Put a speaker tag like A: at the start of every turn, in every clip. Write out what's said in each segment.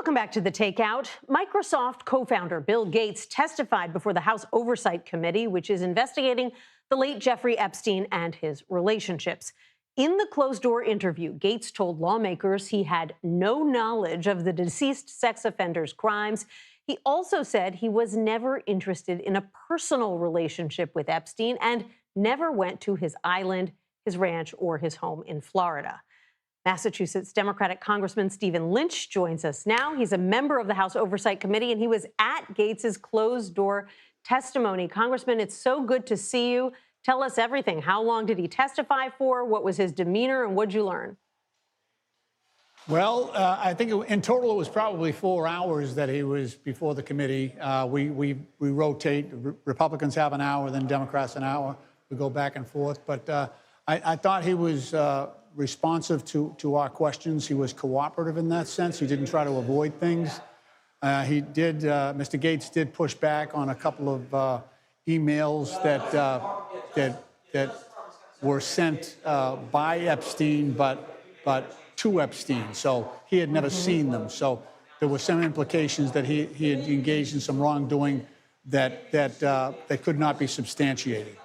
A: Welcome back to The Takeout. Microsoft co-founder Bill Gates testified before the House Oversight Committee, which is investigating the late Jeffrey Epstein and his relationships. In the closed-door interview, Gates told lawmakers he had no knowledge of the deceased sex offender's crimes. He also said he was never interested in a personal relationship with Epstein and never went to his island, his ranch, or his home in Florida. Massachusetts Democratic Congressman Stephen Lynch joins us now. He's a member of the House Oversight Committee, and he was at Gates's closed-door testimony. Congressman, it's so good to see you. Tell us everything. How long did he testify for? What was his demeanor, and what'd you learn?
B: Well, I think in total it was probably 4 hours that he was before the committee. We rotate. Republicans have an hour, then Democrats an hour. We go back and forth. But I thought he was responsive to our questions. He was cooperative in that sense. He didn't try to avoid things. Mr. Gates did push back on a couple of emails that were sent by Epstein, but to Epstein. So he had never seen them. So there were some implications that he had engaged in some wrongdoing that could not be substantiated.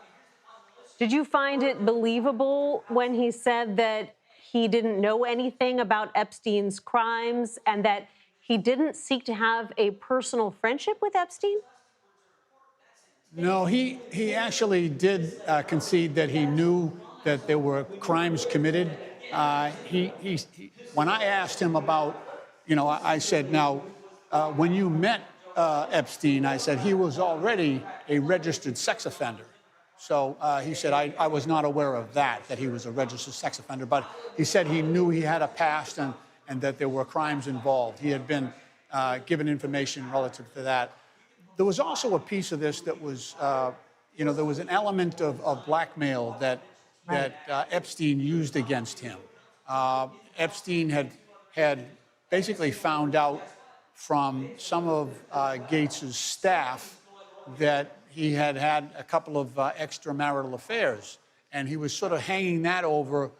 A: Did you find it believable when he said that he didn't know anything about Epstein's crimes and that he didn't seek to have a personal friendship with Epstein?
B: No, he actually did concede that he knew that there were crimes committed. When I asked him about, I said, now, when you met Epstein, I said, he was already a registered sex offender. So he said, I was not aware of that he was a registered sex offender. But he said he knew he had a past and that there were crimes involved. He had been given information relative to that. There was also a piece of this that was, there was an element of blackmail that Epstein used against him. Epstein had basically found out from some of Gates's staff that he had a couple of extramarital affairs, and he was sort of hanging that over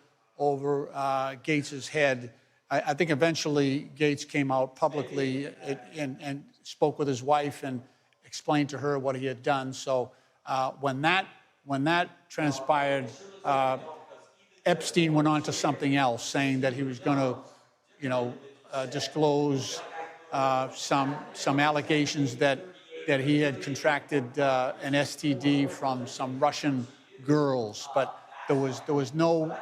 B: Gates's head. I think eventually Gates came out publicly and spoke with his wife and explained to her what he had done. So when that transpired, Epstein went on to something else, saying that he was going to, disclose some allegations that he had contracted an STD from some Russian girls, but there was no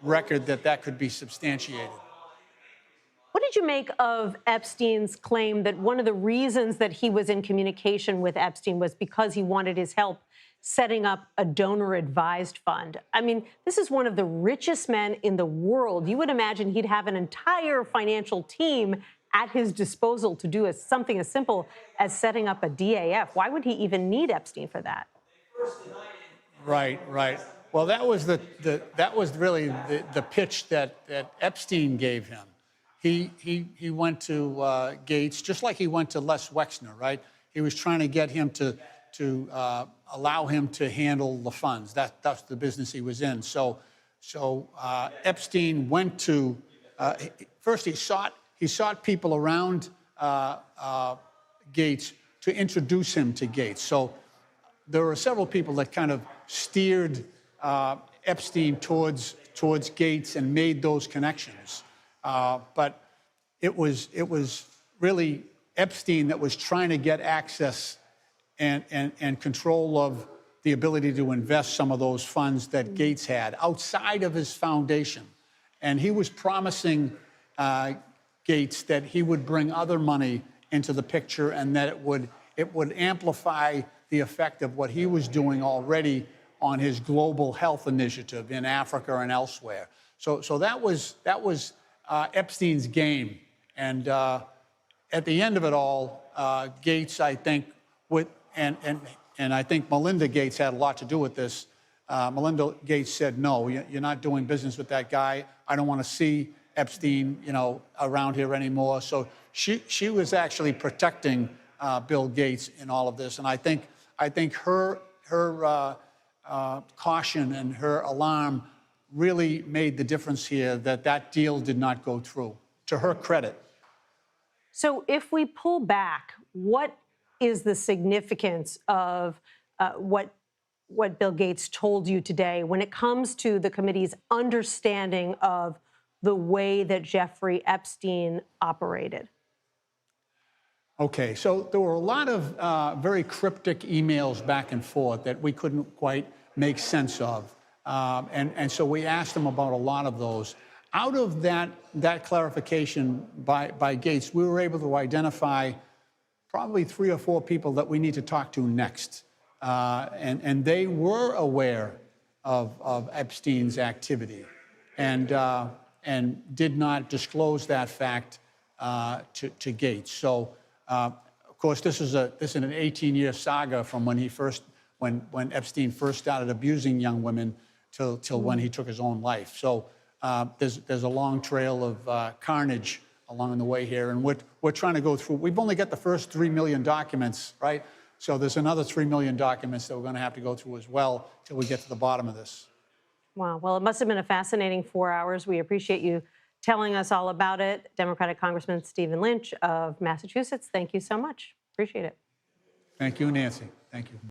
B: record that could be substantiated.
A: What did you make of Epstein's claim that one of the reasons that he was in communication with Epstein was because he wanted his help setting up a donor-advised fund? I mean, this is one of the richest men in the world. You would imagine he'd have an entire financial team at his disposal to do something as simple as setting up a DAF. Why would he even need Epstein for that?
B: Right. Well, that was really the pitch that Epstein gave him. He went to Gates just like he went to Les Wexner, right? He was trying to get him to allow him to handle the funds. That's the business he was in. So Epstein went to first he sought people around Gates to introduce him to Gates. So there were several people that kind of steered Epstein towards Gates and made those connections. But it was really Epstein that was trying to get access and control of the ability to invest some of those funds that Gates had outside of his foundation. And he was promising Gates that he would bring other money into the picture and that it would amplify the effect of what he was doing already on his global health initiative in Africa and elsewhere. So that was Epstein's game. And at the end of it all, Gates, I think, and I think Melinda Gates had a lot to do with this. Melinda Gates said, no, you're not doing business with that guy. I don't want to see Epstein, around here anymore. So she was actually protecting Bill Gates in all of this. And I think her caution and her alarm really made the difference here that deal did not go through, to her credit.
A: So if we pull back, what is the significance of what Bill Gates told you today when it comes to the committee's understanding of the way that Jeffrey Epstein operated?
B: Okay, so there were a lot of very cryptic emails back and forth that we couldn't quite make sense of. And so we asked him about a lot of those. Out of that clarification by Gates, we were able to identify probably 3 or 4 people that we need to talk to next. And they were aware of Epstein's activity and did not disclose that fact to Gates. So, of course, this is an 18-year saga from when Epstein first started abusing young women till when he took his own life. So there's a long trail of carnage along the way here, and we're trying to go through. We've only got the first 3 million documents, right? So there's another 3 million documents that we're going to have to go through as well till we get to the bottom of this.
A: Wow. Well, it must have been a fascinating 4 hours. We appreciate you telling us all about it. Democratic Congressman Stephen Lynch of Massachusetts, thank you so much. Appreciate it.
B: Thank you, Nancy. Thank you.